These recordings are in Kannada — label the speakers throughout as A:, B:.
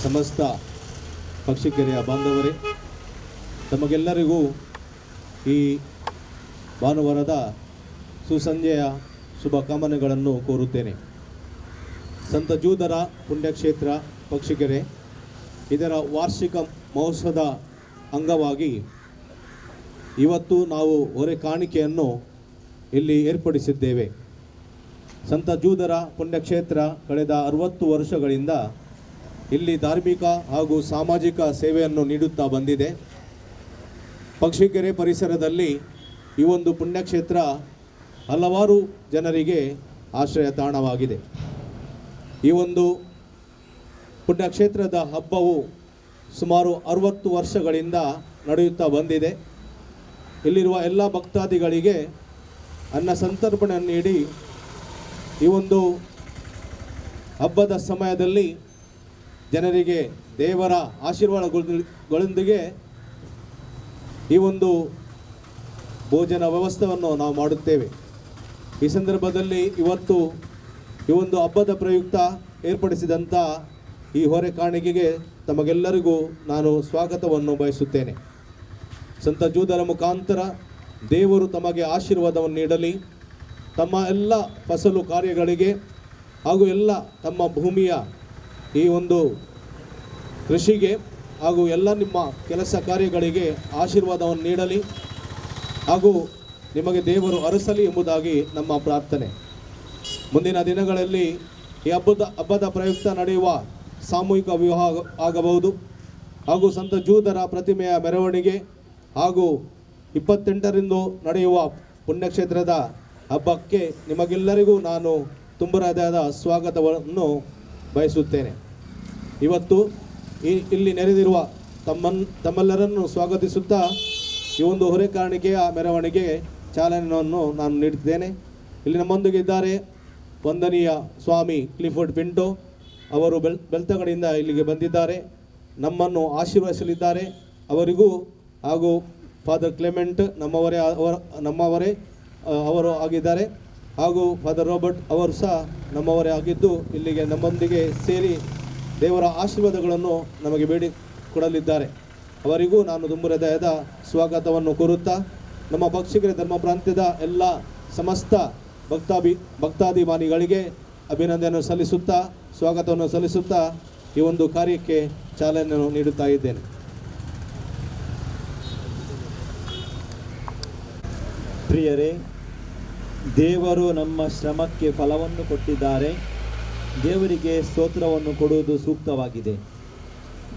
A: ಸಮಸ್ತ ಪಕ್ಷಿಕೆರೆಯ ಬಾಂಧವರೇ, ತಮಗೆಲ್ಲರಿಗೂ ಈ ಭಾನುವಾರದ ಸುಸಂಜೆಯ ಶುಭ ಕಾಮನೆಗಳನ್ನು ಕೋರುತ್ತೇನೆ. ಸಂತ ಜೂದರ ಪುಣ್ಯಕ್ಷೇತ್ರ ಪಕ್ಷಿಕೆರೆ ಇದರ ವಾರ್ಷಿಕ ಮಹೋತ್ಸವದ ಅಂಗವಾಗಿ ಇವತ್ತು ನಾವು ಹೊರೆ ಕಾಣಿಕೆಯನ್ನು ಇಲ್ಲಿ ಏರ್ಪಡಿಸಿದ್ದೇವೆ. ಸಂತ ಜೂದರ ಪುಣ್ಯಕ್ಷೇತ್ರ ಕಳೆದ 60 ವರ್ಷಗಳಿಂದ ಇಲ್ಲಿ ಧಾರ್ಮಿಕ ಹಾಗೂ ಸಾಮಾಜಿಕ ಸೇವೆಯನ್ನು ನೀಡುತ್ತಾ ಬಂದಿದೆ. ಪಕ್ಷಿಕೆರೆ ಪರಿಸರದಲ್ಲಿ ಈ ಒಂದು ಪುಣ್ಯಕ್ಷೇತ್ರ ಹಲವಾರು ಜನರಿಗೆ ಆಶ್ರಯ ತಾಣವಾಗಿದೆ. ಈ ಒಂದು ಪುಣ್ಯಕ್ಷೇತ್ರದ ಹಬ್ಬವು ಸುಮಾರು 60 ವರ್ಷಗಳಿಂದ ನಡೆಯುತ್ತಾ ಬಂದಿದೆ. ಇಲ್ಲಿರುವ ಎಲ್ಲ ಭಕ್ತಾದಿಗಳಿಗೆ ಅನ್ನ ಸಂತರ್ಪಣೆಯನ್ನು ನೀಡಿ ಈ ಒಂದು ಹಬ್ಬದ ಸಮಯದಲ್ಲಿ ಜನರಿಗೆ ದೇವರ ಆಶೀರ್ವಾದಗಳೊಂದಿಗೆ ಈ ಒಂದು ಭೋಜನ ವ್ಯವಸ್ಥೆಯನ್ನು ನಾವು ಮಾಡುತ್ತೇವೆ. ಈ ಸಂದರ್ಭದಲ್ಲಿ ಇವತ್ತು ಈ ಒಂದು ಹಬ್ಬದ ಪ್ರಯುಕ್ತ ಏರ್ಪಡಿಸಿದಂಥ ಈ ಹೊರೆ ಕಾಣಿಕೆಗೆ ತಮಗೆಲ್ಲರಿಗೂ ನಾನು ಸ್ವಾಗತವನ್ನು ಬಯಸುತ್ತೇನೆ. ಸಂತ ಜೂದರ ಮುಖಾಂತರ ದೇವರು ತಮಗೆ ಆಶೀರ್ವಾದವನ್ನು ನೀಡಲಿ. ತಮ್ಮ ಎಲ್ಲ ಫಸಲು ಕಾರ್ಯಗಳಿಗೆ ಹಾಗೂ ಎಲ್ಲ ತಮ್ಮ ಭೂಮಿಯ ಈ ಒಂದು ಕೃಷಿಗೆ ಹಾಗೂ ಎಲ್ಲ ನಿಮ್ಮ ಕೆಲಸ ಕಾರ್ಯಗಳಿಗೆ ಆಶೀರ್ವಾದವನ್ನು ನೀಡಲಿ ಹಾಗೂ ನಿಮಗೆ ದೇವರು ಅರಸಲಿ ಎಂಬುದಾಗಿ ನಮ್ಮ ಪ್ರಾರ್ಥನೆ. ಮುಂದಿನ ದಿನಗಳಲ್ಲಿ ಈ ಹಬ್ಬದ ಪ್ರಯುಕ್ತ ನಡೆಯುವ ಸಾಮೂಹಿಕ ವಿವಾಹ ಆಗಬಹುದು ಹಾಗೂ ಸಂತ ಜೂದರ ಪ್ರತಿಮೆಯ ಮೆರವಣಿಗೆ ಹಾಗೂ 28ರಂದು ನಡೆಯುವ ಪುಣ್ಯಕ್ಷೇತ್ರದ ಹಬ್ಬಕ್ಕೆ ನಿಮಗೆಲ್ಲರಿಗೂ ನಾನು ತುಂಬ ಹೃದಯದ ಸ್ವಾಗತವನ್ನು ಬಯಸುತ್ತೇನೆ. ಇವತ್ತು ಇಲ್ಲಿ ನೆರೆದಿರುವ ತಮ್ಮೆಲ್ಲರನ್ನು ಸ್ವಾಗತಿಸುತ್ತಾ ಈ ಒಂದು ಹೊರೆ ಕಾಣಿಕೆಯ ಮೆರವಣಿಗೆ ಚಾಲನೆಯನ್ನು ನಾನು ನೀಡುತ್ತಿದ್ದೇನೆ. ಇಲ್ಲಿ ನಮ್ಮೊಂದಿಗೆ ಇದ್ದಾರೆ ವಂದನೀಯ ಸ್ವಾಮಿ ಕ್ಲಿಫೋರ್ಡ್ ಪಿಂಟೋ ಅವರು ಬೆಳ್ತಂಗಡಿಯಿಂದ ಇಲ್ಲಿಗೆ ಬಂದಿದ್ದಾರೆ, ನಮ್ಮನ್ನು ಆಶೀರ್ವದಿಸಲಿದ್ದಾರೆ. ಅವರಿಗೂ ಹಾಗೂ ಫಾದರ್ ಕ್ಲೆಮೆಂಟ್ ನಮ್ಮವರೇ ಅವರು ಆಗಿದ್ದಾರೆ ಹಾಗೂ ಫಾದರ್ ರಾಬರ್ಟ್ ಅವರು ಸಹ ನಮ್ಮವರೇ ಆಗಿದ್ದು ಇಲ್ಲಿಗೆ ನಮ್ಮೊಂದಿಗೆ ಸೇರಿ ದೇವರ ಆಶೀರ್ವಾದಗಳನ್ನು ನಮಗೆ ಬೇಡಿ ಕೊಡಲಿದ್ದಾರೆ. ಅವರಿಗೂ ನಾನು ತುಂಬ ಹೃದಯದ ಸ್ವಾಗತವನ್ನು ಕೋರುತ್ತಾ ನಮ್ಮ ಪಕ್ಷಿಕೆರೆ ಧರ್ಮ ಪ್ರಾಂತ್ಯದ ಎಲ್ಲ ಸಮಸ್ತ ಭಕ್ತಾಭಿಮಾನಿಗಳಿಗೆ ಅಭಿನಂದನೆಯನ್ನು ಸಲ್ಲಿಸುತ್ತಾ ಸ್ವಾಗತವನ್ನು ಸಲ್ಲಿಸುತ್ತಾ ಈ ಒಂದು ಕಾರ್ಯಕ್ಕೆ ಚಾಲನೆಯನ್ನು ನೀಡುತ್ತಾ ಇದ್ದೇನೆ.
B: ಪ್ರಿಯರೇ, ದೇವರು ನಮ್ಮ ಶ್ರಮಕ್ಕೆ ಫಲವನ್ನು ಕೊಟ್ಟಿದ್ದಾರೆ. ದೇವರಿಗೆ ಸ್ತೋತ್ರವನ್ನು ಕೊಡುವುದು ಸೂಕ್ತವಾಗಿದೆ.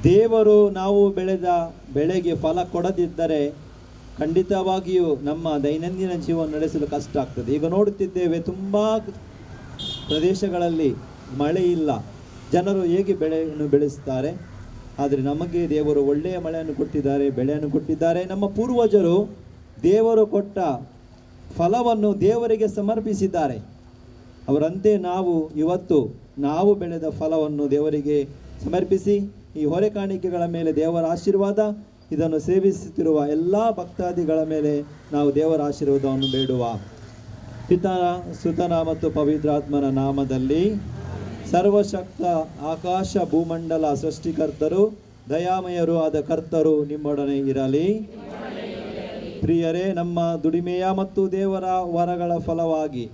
B: ದೇವರು ನಾವು ಬೆಳೆದ ಬೆಳೆಗೆ ಫಲ ಕೊಡದಿದ್ದರೆ ಖಂಡಿತವಾಗಿಯೂ ನಮ್ಮ ದೈನಂದಿನ ಜೀವನ ನಡೆಸಲು ಕಷ್ಟ ಆಗ್ತದೆ. ಈಗ ನೋಡುತ್ತಿದ್ದೇವೆ, ತುಂಬ ಪ್ರದೇಶಗಳಲ್ಲಿ ಮಳೆ ಇಲ್ಲ. ಜನರು ಹೇಗೆ ಬೆಳೆಯನ್ನು ಬೆಳೆಸ್ತಾರೆ? ಆದರೆ ನಮಗೆ ದೇವರು ಒಳ್ಳೆಯ ಮಳೆಯನ್ನು ಕೊಟ್ಟಿದ್ದಾರೆ, ಬೆಳೆಯನ್ನು ಕೊಟ್ಟಿದ್ದಾರೆ. ನಮ್ಮ ಪೂರ್ವಜರು ದೇವರು ಕೊಟ್ಟ ಫಲವನ್ನು ದೇವರಿಗೆ ಸಮರ್ಪಿಸಿದ್ದಾರೆ. ಅವರಂತೆ ನಾವು ಇವತ್ತು ನಾವು ಬೆಳೆದ ಫಲವನ್ನು ದೇವರಿಗೆ ಸಮರ್ಪಿಸಿ ಈ ಹೊರೆ ಕಾಣಿಕೆಗಳ ಮೇಲೆ ದೇವರ ಆಶೀರ್ವಾದ, ಇದನ್ನು ಸೇವಿಸುತ್ತಿರುವ ಎಲ್ಲ ಭಕ್ತಾದಿಗಳ ಮೇಲೆ ನಾವು ದೇವರ ಆಶೀರ್ವಾದವನ್ನು ಬೇಡುವ. ಪಿತನ ಸುತನ ಮತ್ತು ಪವಿತ್ರಾತ್ಮನ ನಾಮದಲ್ಲಿ. ಸರ್ವಶಕ್ತ ಆಕಾಶ ಭೂಮಂಡಲ ಸೃಷ್ಟಿಕರ್ತರು ದಯಾಮಯರು ಆದ ಕರ್ತರು ನಿಮ್ಮೊಡನೆ ಇರಲಿ. ಪ್ರಿಯರೇ, ನಮ್ಮ ದುಡಿಮೆಯ ಮತ್ತು ದೇವರ ವರಗಳ ಫಲವಾಗಿ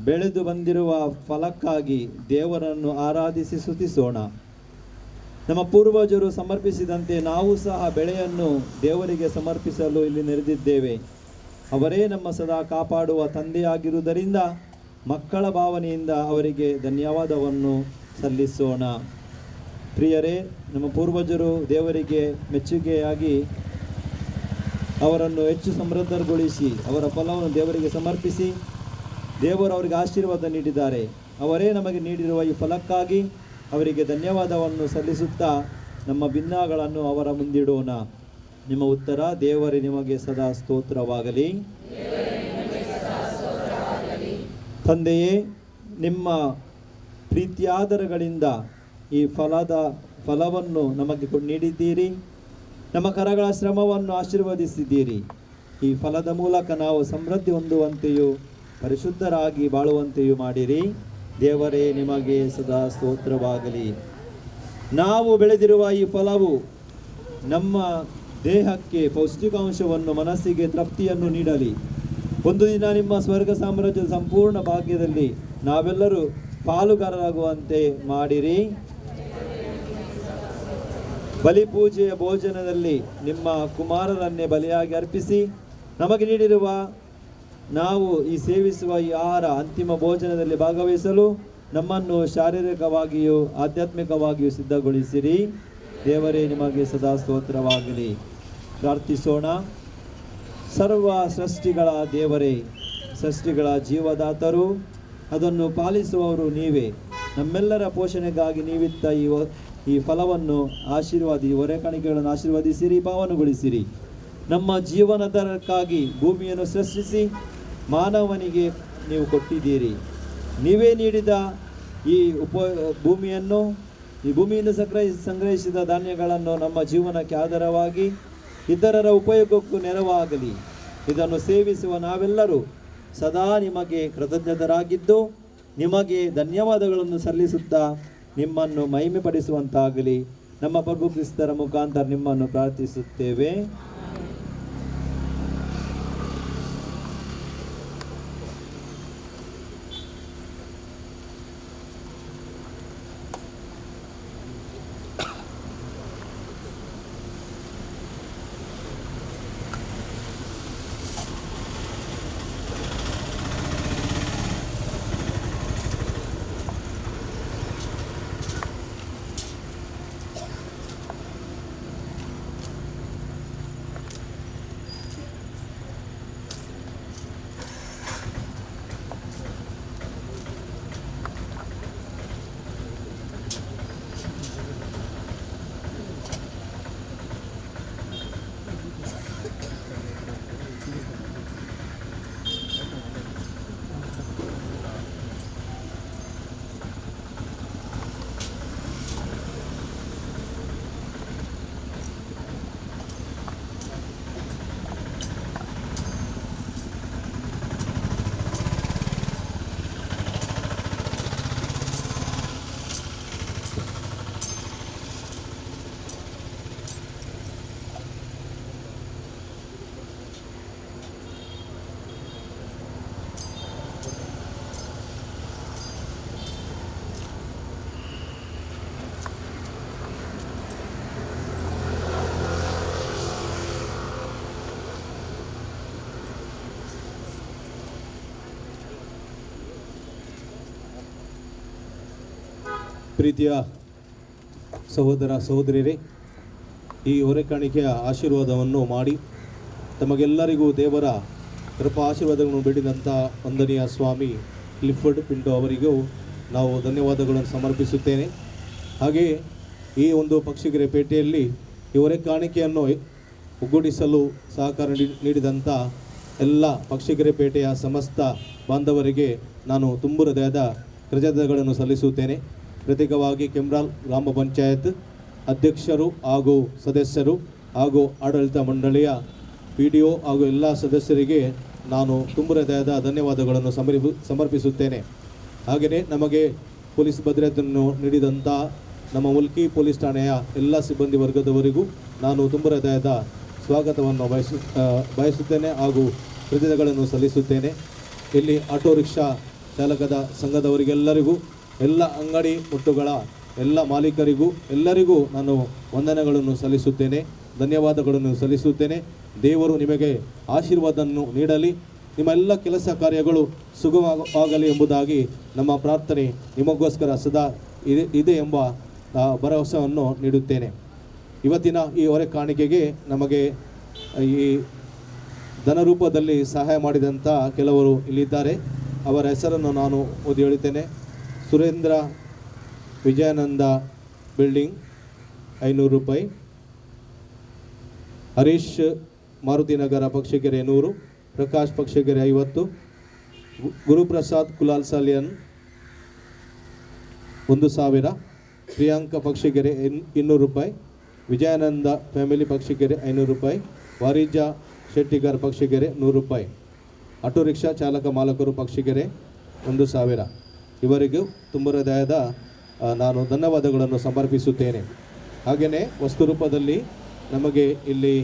B: ಬೆಳೆದು ಬಂದಿರುವ ಫಲಕ್ಕಾಗಿ ದೇವರನ್ನು ಆರಾಧಿಸಿ ಸ್ತುತಿಸೋಣ. ನಮ್ಮ ಪೂರ್ವಜರು ಸಮರ್ಪಿಸಿದಂತೆ ನಾವು ಸಹ ಬೆಳೆಯನ್ನು ದೇವರಿಗೆ ಸಮರ್ಪಿಸಲು ಇಲ್ಲಿ ನೆರೆದಿದ್ದೇವೆ. ಅವರೇ ನಮ್ಮ ಸದಾ ಕಾಪಾಡುವ ತಂದೆಯಾಗಿರುವುದರಿಂದ ಮಕ್ಕಳ ಭಾವನೆಯಿಂದ ಅವರಿಗೆ ಧನ್ಯವಾದವನ್ನು ಸಲ್ಲಿಸೋಣ. ಪ್ರಿಯರೇ, ನಮ್ಮ ಪೂರ್ವಜರು ದೇವರಿಗೆ ಮೆಚ್ಚುಗೆಯಾಗಿ ಅವರನ್ನು ಹೆಚ್ಚು ಸಮೃದ್ಧಗೊಳಿಸಿ ಅವರ ಫಲವನ್ನು ದೇವರಿಗೆ ಸಮರ್ಪಿಸಿ ದೇವರು ಅವರಿಗೆ ಆಶೀರ್ವಾದ ನೀಡಿದ್ದಾರೆ. ಅವರೇ ನಮಗೆ ನೀಡಿರುವ ಈ ಫಲಕ್ಕಾಗಿ ಅವರಿಗೆ ಧನ್ಯವಾದವನ್ನು ಸಲ್ಲಿಸುತ್ತಾ ನಮ್ಮ ಭಿನ್ನಗಳನ್ನು ಅವರ ಮುಂದಿಡೋಣ. ನಿಮ್ಮ ಉತ್ತರ: ದೇವರೇ ನಿಮಗೆ ಸದಾ ಸ್ತೋತ್ರವಾಗಲಿ. ತಂದೆಯೇ, ನಿಮ್ಮ ಪ್ರೀತಿಯಾದರಗಳಿಂದ ಈ ಫಲವನ್ನು ನಮಗೆ ನೀಡಿದ್ದೀರಿ. ನಮ್ಮ ಕರಗಳ ಶ್ರಮವನ್ನು ಆಶೀರ್ವದಿಸಿದ್ದೀರಿ. ಈ ಫಲದ ಮೂಲಕ ನಾವು ಸಮೃದ್ಧಿ ಹೊಂದುವಂತೆಯೂ ಪರಿಶುದ್ಧರಾಗಿ ಬಾಳುವಂತೆಯೂ ಮಾಡಿರಿ. ದೇವರೇ ನಿಮಗೆ ಸದಾ ಸ್ತೋತ್ರವಾಗಲಿ. ನಾವು ಬೆಳೆದಿರುವ ಈ ಫಲವು ನಮ್ಮ ದೇಹಕ್ಕೆ ಪೌಷ್ಟಿಕಾಂಶವನ್ನು, ಮನಸ್ಸಿಗೆ ತೃಪ್ತಿಯನ್ನು ನೀಡಲಿ. ಒಂದು ದಿನ ನಿಮ್ಮ ಸ್ವರ್ಗ ಸಾಮ್ರಾಜ್ಯದ ಸಂಪೂರ್ಣ ಭಾಗ್ಯದಲ್ಲಿ ನಾವೆಲ್ಲರೂ ಪಾಲುಗಾರರಾಗುವಂತೆ ಮಾಡಿರಿ. ಬಲಿಪೂಜೆಯ ಭೋಜನದಲ್ಲಿ ನಿಮ್ಮ ಕುಮಾರರನ್ನೇ ಬಲಿಯಾಗಿ ಅರ್ಪಿಸಿ ನಮಗೆ ನೀಡಿರುವ, ನಾವು ಈ ಸೇವಿಸುವ ಈ ಆಹಾರ ಅಂತಿಮ ಭೋಜನದಲ್ಲಿ ಭಾಗವಹಿಸಲು ನಮ್ಮನ್ನು ಶಾರೀರಿಕವಾಗಿಯೂ ಆಧ್ಯಾತ್ಮಿಕವಾಗಿಯೂ ಸಿದ್ಧಗೊಳಿಸಿರಿ. ದೇವರೇ, ನಿಮಗೆ ಸದಾ ಸ್ತೋತ್ರವಾಗಲಿ. ಪ್ರಾರ್ಥಿಸೋಣ. ಸರ್ವ ಸೃಷ್ಟಿಗಳ ದೇವರೇ, ಸೃಷ್ಟಿಗಳ ಜೀವದಾತರು, ಅದನ್ನು ಪಾಲಿಸುವವರು ನೀವೇ. ನಮ್ಮೆಲ್ಲರ ಪೋಷಣೆಗಾಗಿ ನೀವಿತ್ತ ಈ ಫಲವನ್ನು ಹೊರೆಕಾಣಿಕೆಗಳನ್ನು ಆಶೀರ್ವದಿಸಿರಿ, ಪಾವನಗೊಳಿಸಿರಿ. ನಮ್ಮ ಜೀವನದಕ್ಕಾಗಿ ಭೂಮಿಯನ್ನು ಸೃಷ್ಟಿಸಿ ಮಾನವನಿಗೆ ನೀವು ಕೊಟ್ಟಿದ್ದೀರಿ. ನೀವೇ ನೀಡಿದ ಈ ಭೂಮಿಯನ್ನು ಸಂಗ್ರಹಿಸಿದ ಧಾನ್ಯಗಳನ್ನು ನಮ್ಮ ಜೀವನಕ್ಕೆ ಆಧಾರವಾಗಿ ಇತರರ ಉಪಯೋಗಕ್ಕೂ ನೆರವಾಗಲಿ. ಇದನ್ನು ಸೇವಿಸುವ ನಾವೆಲ್ಲರೂ ಸದಾ ನಿಮಗೆ ಕೃತಜ್ಞತರಾಗಿದ್ದು ನಿಮಗೆ ಧನ್ಯವಾದಗಳನ್ನು ಸಲ್ಲಿಸುತ್ತಾ ನಿಮ್ಮನ್ನು ಮಹಿಮೆಪಡಿಸುವಂತಾಗಲಿ. ನಮ್ಮ ಪ್ರಭು ಕ್ರಿಸ್ತರ ಮುಖಾಂತರ ನಿಮ್ಮನ್ನು ಪ್ರಾರ್ಥಿಸುತ್ತೇವೆ.
A: ಪ್ರೀತಿಯ ಸಹೋದರ ಸಹೋದರಿಯರೇ, ಈ ಹೊರೆಕಾಣಿಕೆಯ ಆಶೀರ್ವಾದವನ್ನು ಮಾಡಿ ತಮಗೆಲ್ಲರಿಗೂ ದೇವರ ಕೃಪಾ ಆಶೀರ್ವಾದಗಳನ್ನು ಬೇಡಿದಂಥ ವಂದನೀಯ ಸ್ವಾಮಿ ಕ್ಲಿಫರ್ಡ್ ಪಿಂಟೋ ಅವರಿಗೂ ನಾವು ಧನ್ಯವಾದಗಳನ್ನು ಸಮರ್ಪಿಸುತ್ತೇನೆ. ಹಾಗೆಯೇ ಈ ಒಂದು ಪಕ್ಷಿಗೆರೆ ಪೇಟೆಯಲ್ಲಿ ಈ ಹೊರೆಕಾಣಿಕೆಯನ್ನು ಒಗ್ಗೂಡಿಸಲು ಸಹಕಾರ ನೀಡಿದಂಥ ಎಲ್ಲ ಪಕ್ಷಿಗೆರೆ ಪೇಟೆಯ ಸಮಸ್ತ ಬಾಂಧವರಿಗೆ ನಾನು ತುಂಬು ಹೃದಯದ ಕೃತಜ್ಞತೆಗಳನ್ನು ಸಲ್ಲಿಸುತ್ತೇನೆ. ಪ್ರತ್ಯೇಕವಾಗಿ ಕೆಮ್ರಾಲ್ ಗ್ರಾಮ ಪಂಚಾಯತ್ ಅಧ್ಯಕ್ಷರು ಹಾಗೂ ಸದಸ್ಯರು ಹಾಗೂ ಆಡಳಿತ ಮಂಡಳಿಯ PDO ಹಾಗೂ ಎಲ್ಲ ಸದಸ್ಯರಿಗೆ ನಾನು ತುಂಬ ಹೃದಯದ ಧನ್ಯವಾದಗಳನ್ನು ಸಮರ್ಪಿಸುತ್ತೇನೆ. ಹಾಗೆಯೇ ನಮಗೆ ಪೊಲೀಸ್ ಭದ್ರತೆಯನ್ನು ನೀಡಿದಂಥ ನಮ್ಮ ಮುಲ್ಕಿ ಪೊಲೀಸ್ ಠಾಣೆಯ ಎಲ್ಲ ಸಿಬ್ಬಂದಿ ವರ್ಗದವರಿಗೂ ನಾನು ತುಂಬ ಹೃದಯದ ಸ್ವಾಗತವನ್ನು ಬಯಸುತ್ತೇನೆ ಹಾಗೂ ಕೃತಜ್ಞತೆಗಳನ್ನು ಸಲ್ಲಿಸುತ್ತೇನೆ. ಇಲ್ಲಿ ಆಟೋ ರಿಕ್ಷಾ ಚಾಲಕದ ಸಂಘದವರಿಗೆಲ್ಲರಿಗೂ, ಎಲ್ಲ ಅಂಗಡಿ ಮುಟ್ಟುಗಳ ಎಲ್ಲ ಮಾಲೀಕರಿಗೂ ಎಲ್ಲರಿಗೂ ನಾನು ವಂದನೆಗಳನ್ನು ಸಲ್ಲಿಸುತ್ತೇನೆ, ಧನ್ಯವಾದಗಳನ್ನು ಸಲ್ಲಿಸುತ್ತೇನೆ. ದೇವರು ನಿಮಗೆ ಆಶೀರ್ವಾದವನ್ನು ನೀಡಲಿ, ನಿಮ್ಮ ಎಲ್ಲ ಕೆಲಸ ಕಾರ್ಯಗಳು ಸುಗಮವಾಗಲಿ ಎಂಬುದಾಗಿ ನಮ್ಮ ಪ್ರಾರ್ಥನೆ ನಿಮಗೋಸ್ಕರ ಸದಾ ಇದೆ ಎಂಬ ಭರವಸೆಯನ್ನು ನೀಡುತ್ತೇನೆ. ಇವತ್ತಿನ ಈ ಹೊರೆ ಕಾಣಿಕೆಗೆ ನಮಗೆ ಈ ಧನರೂಪದಲ್ಲಿ ಸಹಾಯ ಮಾಡಿದಂಥ ಕೆಲವರು ಇಲ್ಲಿದ್ದಾರೆ. ಅವರ ಹೆಸರನ್ನು ನಾನು ಓದಿ ಹೇಳುತ್ತೇನೆ. ಸುರೇಂದ್ರ ವಿಜಯಾನಂದ ಬಿಲ್ಡಿಂಗ್ 500 ರೂಪಾಯಿ, ಹರೀಶ್ ಮಾರುತಿನಗರ ಪಕ್ಷಿಗೆರೆ 100, ಪ್ರಕಾಶ್ ಪಕ್ಷಿಗೆರೆ 50, ಗುರುಪ್ರಸಾದ್ ಕುಲಾಲ್ ಸಾಲಿಯನ್ 1000, ಪ್ರಿಯಾಂಕ ಪಕ್ಷಿಗೆರೆ 200 ರೂಪಾಯಿ, ವಿಜಯಾನಂದ ಫ್ಯಾಮಿಲಿ ಪಕ್ಷಿಗೆರೆ 500 ರೂಪಾಯಿ, ವಾರಿಜ ಶೆಟ್ಟಿಗರ್ ಪಕ್ಷಿಗೆರೆ 100 ರೂಪಾಯಿ, ಆಟೋ ರಿಕ್ಷಾ ಚಾಲಕ ಮಾಲಕರು ಪಕ್ಷಿಗೆರೆ 1000. ಇವರಿಗೂ ತುಂಬ ಹೃದಯದ ನಾನು ಧನ್ಯವಾದಗಳನ್ನು ಸಮರ್ಪಿಸುತ್ತೇನೆ. ಹಾಗೆಯೇ ವಸ್ತು ರೂಪದಲ್ಲಿ ನಮಗೆ ಇಲ್ಲಿ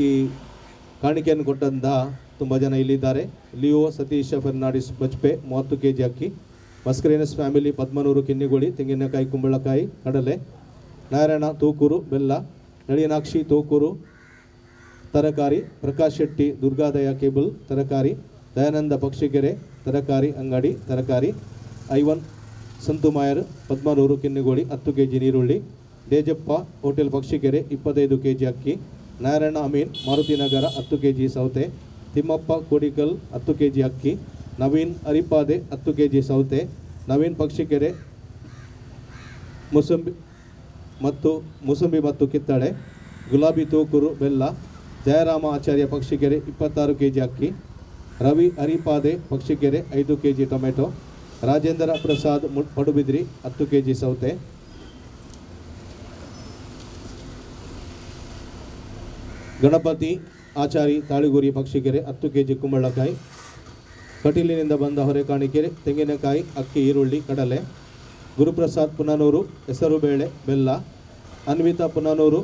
A: ಈ ಕಾಣಿಕೆಯನ್ನು ಕೊಟ್ಟಂತಹ ತುಂಬ ಜನ ಇಲ್ಲಿದ್ದಾರೆ. ಲಿಯೋ ಸತೀಶ ಫರ್ನಾಡಿಸ್ ಬಜ್ಪೆ 30 kg ಅಕ್ಕಿ, ಮಸ್ಕರೇನಸ್ ಫ್ಯಾಮಿಲಿ ಪದ್ಮನೂರು ಕಿನ್ನಿಗೋಳಿ ತೆಂಗಿನಕಾಯಿ ಕುಂಬಳಕಾಯಿ ಕಡಲೆ, ನಾರಾಯಣ ತೂಕೂರು ಬೆಲ್ಲ, ನಳಿನಾಕ್ಷಿ ತೂಕೂರು ತರಕಾರಿ, ಪ್ರಕಾಶ್ ಶೆಟ್ಟಿ ದುರ್ಗಾದಯ ಕೇಬಲ್ ತರಕಾರಿ, ದಯಾನಂದ ಪಕ್ಷಿಗೆರೆ ತರಕಾರಿ ಅಂಗಡಿ ತರಕಾರಿ, ಐವನ್ ಸಂತುಮಾಯರ್ ಪದ್ಮನೂರು ಕಿನ್ನಿಗೋಳಿ 10 kg ನೀರುಳ್ಳಿ, ದೇಜಪ್ಪ ಹೋಟೆಲ್ ಪಕ್ಷಿಗೆರೆ 25 kg ಅಕ್ಕಿ, ನಾರಾಯಣ ಅಮೀನ್ ಮಾರುತಿನಗರ 10 kg ಸೌತೆ, ತಿಮ್ಮಪ್ಪ ಕೋಡಿಕಲ್ 10 kg ಅಕ್ಕಿ, ನವೀನ್ ಅರಿಪಾದೆ 10 kg ಸೌತೆ, ನವೀನ್ ಪಕ್ಷಿಕೆರೆ ಮುಸಂಬಿ ಮತ್ತು ಕಿತ್ತಳೆ, ಗುಲಾಬಿ ತೂಕೂರು ಬೆಲ್ಲ, ಜಯರಾಮ ಆಚಾರ್ಯ ಪಕ್ಷಿಕೆರೆ 26 kg ಅಕ್ಕಿ, Ravi Aripade Pakshikere 5 kg tomato, Rajendra Prasad Padubidri 10 kg ಸೌತೆ, ಗಣಪತಿ ಆಚಾರಿ ತಾಳಿಗುರಿ ಪಕ್ಷಿಕೆರೆ 10 kg ಕುಂಬಳಕಾಯಿ, ಕಟೀಲಿನಿಂದ ಬಂದ ಹೊರೆಕಾಣಿಕೆರೆ ತೆಂಗಿನಕಾಯಿ ಅಕ್ಕಿ ಈರುಳ್ಳಿ ಕಡಲೆ, ಗುರುಪ್ರಸಾದ್ ಪುನನೂರು ಹೆಸರುಬೇಳೆ ಬೆಲ್ಲ, ಅನ್ವಿತಾ ಪುನನೂರು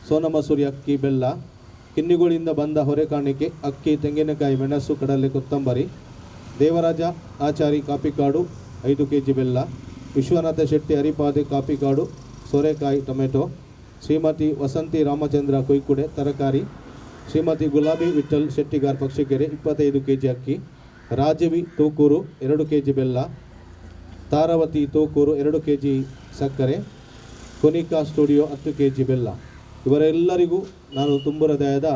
A: ಸೋನಮಸೂರಿ ಅಕ್ಕಿ ಬೆಲ್ಲ, ಕಿನ್ನಿಗೋಳಿಂದ ಬಂದ ಹೊರೆಕಾಣಿಕೆ ಅಕ್ಕಿ ತೆಂಗಿನಕಾಯಿ ಮೆಣಸು ಕಡಲೆ ಕೊತ್ತಂಬರಿ, ದೇವರಾಜ ಆಚಾರಿ ಕಾಪಿಕಾಡು 5 kg ಬೆಲ್ಲ, ವಿಶ್ವನಾಥ ಶೆಟ್ಟಿ ಅರಿಪಾದೆ ಕಾಪಿಕಾಡು ಸೋರೆಕಾಯಿ ಟೊಮೆಟೊ, ಶ್ರೀಮತಿ ವಸಂತಿ ರಾಮಚಂದ್ರ ಕೊಯ್ಕುಡೆ ತರಕಾರಿ, ಶ್ರೀಮತಿ ಗುಲಾಬಿ ವಿಠಲ್ ಶೆಟ್ಟಿಗಾರ್ ಪಕ್ಷಿಕೆರೆ 25 kg ಅಕ್ಕಿ, ರಾಜವಿ ತೂಕೂರು 2 kg ಬೆಲ್ಲ, ತಾರಾವತಿ ತೂಕೂರು 2 kg ಸಕ್ಕರೆ, ಕೊನಿಕಾ ಸ್ಟುಡಿಯೋ 10 kg ಬೆಲ್ಲ. ಇವರೆಲ್ಲರಿಗೂ ನಾನು ತುಂಬ ಹೃದಯದ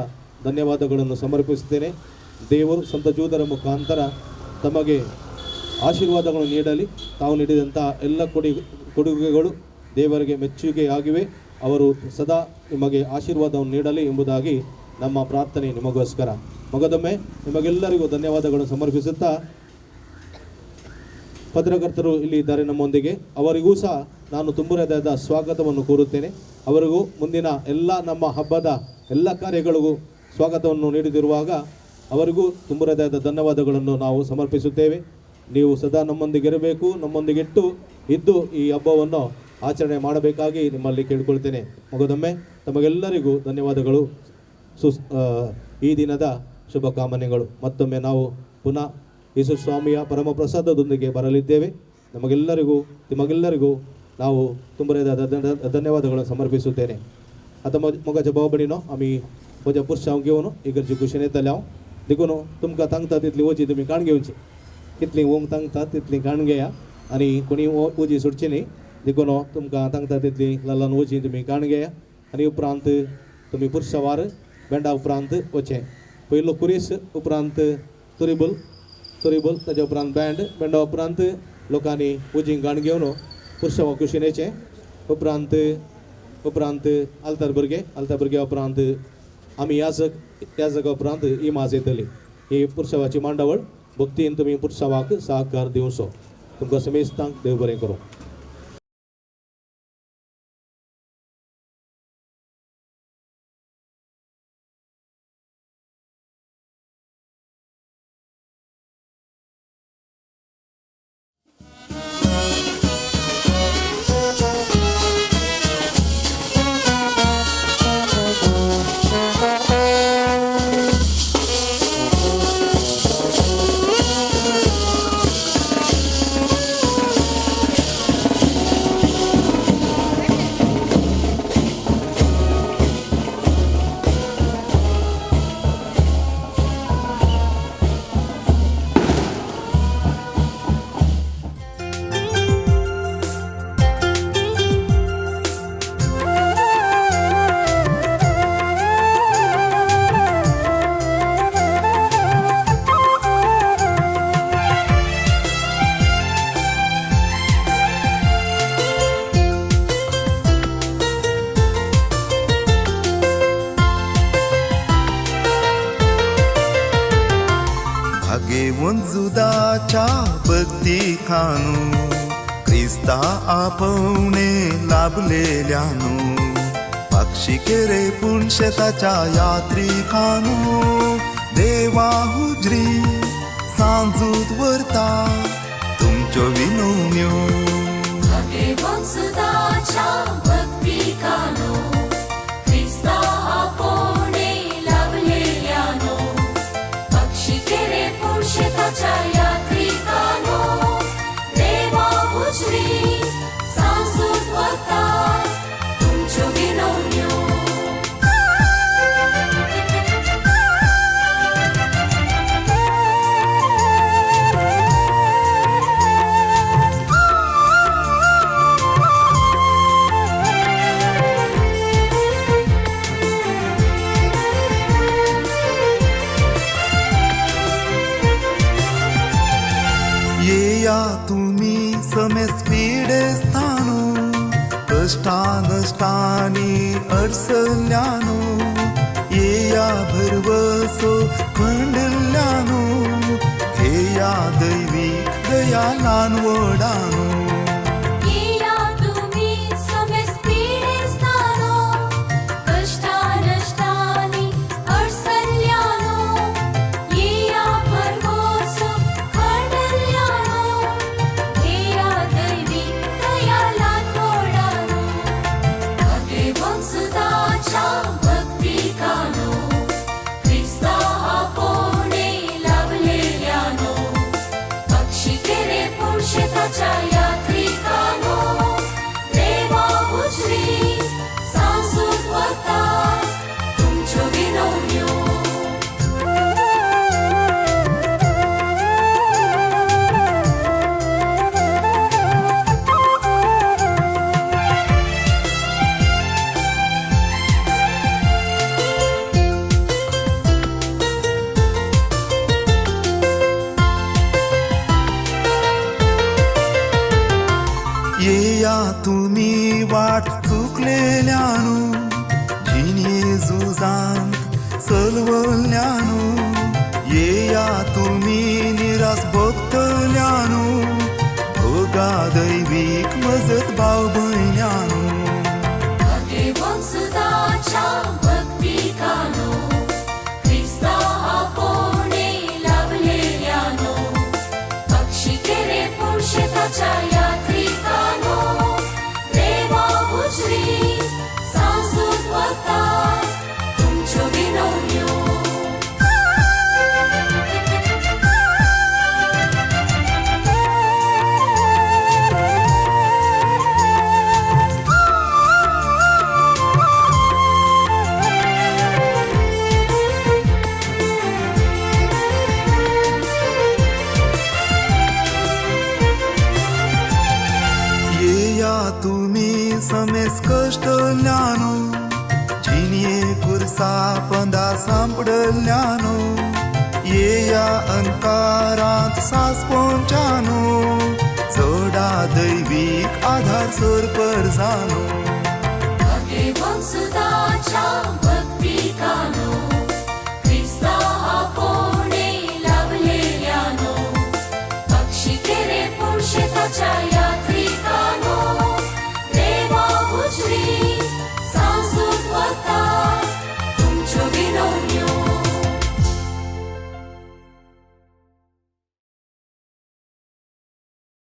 A: ಧನ್ಯವಾದಗಳನ್ನು ಸಮರ್ಪಿಸುತ್ತೇನೆ. ದೇವರು ಸಂತ ಜೂದರ ಮುಖಾಂತರ ತಮಗೆ ಆಶೀರ್ವಾದಗಳನ್ನು ನೀಡಲಿ. ತಾವು ನೀಡಿದಂಥ ಎಲ್ಲ ಕೊಡುಗೆಗಳು ದೇವರಿಗೆ ಮೆಚ್ಚುಗೆಯಾಗಿವೆ. ಅವರು ಸದಾ ನಿಮಗೆ ಆಶೀರ್ವಾದವನ್ನು ನೀಡಲಿ ಎಂಬುದಾಗಿ ನಮ್ಮ ಪ್ರಾರ್ಥನೆ ನಿಮಗೋಸ್ಕರ. ಮಗದೊಮ್ಮೆ ನಿಮಗೆಲ್ಲರಿಗೂ ಧನ್ಯವಾದಗಳನ್ನು ಸಮರ್ಪಿಸುತ್ತಾ, ಪತ್ರಕರ್ತರು ಇಲ್ಲಿ ಇದ್ದಾರೆ ನಮ್ಮೊಂದಿಗೆ, ಅವರಿಗೂ ಸಹ ನಾನು ತುಂಬ ಹೃದಯದ ಸ್ವಾಗತವನ್ನು ಕೋರುತ್ತೇನೆ. ಅವರಿಗೂ ಮುಂದಿನ ಎಲ್ಲ ನಮ್ಮ ಹಬ್ಬದ ಎಲ್ಲ ಕಾರ್ಯಗಳಿಗೂ ಸ್ವಾಗತವನ್ನು ನೀಡಿದಿರುವಾಗ ಅವರಿಗೂ ತುಂಬ ಹೃದಯದ ಧನ್ಯವಾದಗಳನ್ನು ನಾವು ಸಮರ್ಪಿಸುತ್ತೇವೆ. ನೀವು ಸದಾ ನಮ್ಮೊಂದಿಗೆ ಇರಬೇಕು, ನಮ್ಮೊಂದಿಗೆ ಇದ್ದು ಈ ಹಬ್ಬವನ್ನು ಆಚರಣೆ ಮಾಡಬೇಕಾಗಿ ನಿಮ್ಮಲ್ಲಿ ಕೇಳಿಕೊಳ್ತೇನೆ. ಮಗದೊಮ್ಮೆ ತಮಗೆಲ್ಲರಿಗೂ ಧನ್ಯವಾದಗಳು. ಈ ದಿನದ ಶುಭಕಾಮನೆಗಳು. ಮತ್ತೊಮ್ಮೆ ನಾವು ಪುನಃ ಯೇಸು ಸ್ವಾಮಿಯ ಪರಮ ಪ್ರಸಾದದೊಂದಿಗೆ ಬರಲಿದ್ದೇವೆ. ನಿಮಗೆಲ್ಲರಿಗೂ ನಾವು ತುಂಬ ಧನ್ಯವಾದಗಳನ್ನು ಸಮರ್ಪಿಸುತ್ತೇನೆ. आता मगाच्या भावबणीनो आम्ही म्हज्या पुरशांक घेवन इगर्जी कुशीन येतले. हांव देखून तुमकां सांगता तितली वजी तुमी काण घेवची, कितली ओंग सांगता तितली काण घेया आनी कोणी वजी सोडची न्ही. देखून तुमकां सांगता तितली ल्हान वजी तुमी काण घेया आनी उपरांत तुमी पुरशावार बेंडा उपरांत वचें. पयलो कुरीस उपरांत तुरीबल ताच्या उपरांत बेंडा उपरांत लोकांनी वजींक काण घेवन पुरशावा कुशीन येचें. उपरांत आल्तार भुरगे उपरांत आमी याजक उपरांत इमाज येतली. ही पुरशावाची मांडावळ भक्तीन तुमी पुरशावाक सहकार दिवचो. तुमकां समेस्तांक देव बरें करूं.
C: जुदाच्या बद्दी खानू क्रिस्ता आपवणे लाभलेल्यानू पक्षी केरे पुणशेताच्या यात्री खानू देवा हुजरी सांजूत वर्ता तुमच्यो विनोम्यो कष्टानष्टानी अडसल्यानो येया भरवसो खंडल्यानो हे या दैविक दयालान वडानो
D: येया तुम्ही समेस पीडिस्तानो कष्टानष्टानी अडसल्यानो येया भरवसो खंडल्यानो येया दैविक दयालान वडानो भगवान सुदाच्या भक्तिकानो ख्रिस्ता आपोणे लाभलेल्यानो पक्षी केरे पुरुषताच्या यात्रिकानो देवा उजवी सांसूत वता तुमच्यो विनवण्यो
C: येया तुम्ही वाट चुकलेल्यानो जिन येजूजांत चलवल्यानो येया तुम्ही निराश भोगतल्यानो भोगा दैविक मजत भाव भयण्यानो
D: भगवान सुदाच्या भक्तिकानो ख्रिस्ता आपोणे लाभलेल्यानो पक्षी केरे पुरुषताच्या यात्रिकानो देवा उजवी सांसूत वता तुमच्यो विनवण्यो
C: येया तुम्ही समेस कष्टल्यानो जिनिये कुर्सा पंदा सांपडल्यानो येया अंकारांत सास पोंचानो चोडा दैविक आधार सोरपर जानो
D: भगवान सुदाच्या भक्तिकानो